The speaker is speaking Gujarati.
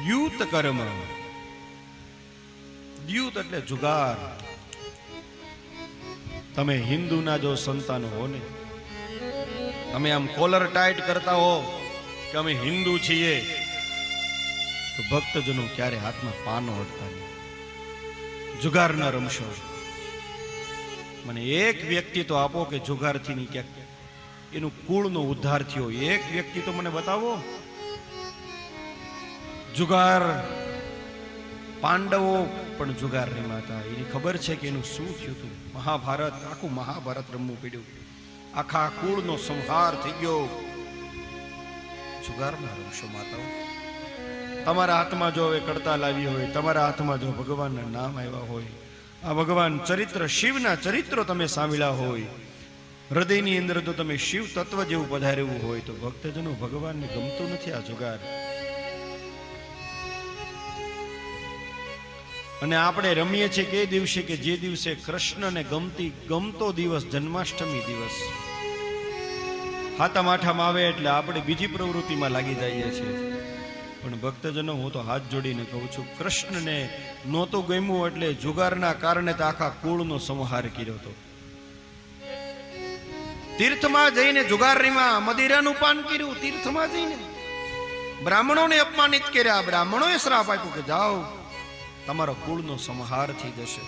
દ્યુત કર્મ. દ્યુત એટલે જુગાર. તમે હિન્દુના જો સંતાનો હો ને, તમે આમ કોલર ટાઈટ કરતા હો કે અમે હિન્દુ છીએ, તો ભક્તજનો ક્યારે હાથમાં પાનો અડતા નહીં. જુગાર ના રમશો. મને એક વ્યક્તિ તો આપો કે જુગારથી ની ક્યાંક એનું કુળનો ઉદ્ધાર થયો. એક વ્યક્તિ તો મને બતાવો. જુગાર, પાંડવો પણ જુગાર રમ્યા. એની ખબર છે કે એનું શું થયું હતું. મહાભારત, આખું મહાભારત રમવું પડ્યું. આખા કુળનો સંહાર થઈ ગયો. જુગાર ના રમશો માતાઓ. તમારા હાથમાં જો હવે કડતાલ આવી હોય, તમારા હાથમાં જો ભગવાનના નામ આવ્યા હોય, આ ભગવાન ચરિત્ર, શિવના ચરિત્રો તમે સાંભળ્યા હોય, હૃદયની અંદર તો તમે શિવ તત્વ જેવું પધારેવું હોય, તો ભક્તજનો ભગવાનને ગમતું નથી આ જુગાર. અને આપણે રમીએ છીએ કે દિવસે કે જે દિવસે કૃષ્ણને ગમતો દિવસ જન્માષ્ટમી દિવસ. હાથમ આઠમ આવે એટલે આપણે બીજી પ્રવૃત્તિમાં લાગી જઈએ છીએ. પણ ભક્તજનો, હું તો હાથ જોડીને કહું છું, કૃષ્ણને નહોતું ગમ્યું એટલે જુગારના કારણે તો આખા કુળનો સંહાર કર્યો હતો. તીર્થમાં જઈને જુગારીમાં મદિરાનું પાન કર્યું. તીર્થમાં જઈને બ્રાહ્મણોને અપમાનિત કર્યા. બ્રાહ્મણોએ શ્રાપ આપ્યો કે જાઓ, તમારો કુળનો સંહાર થઈ જશે.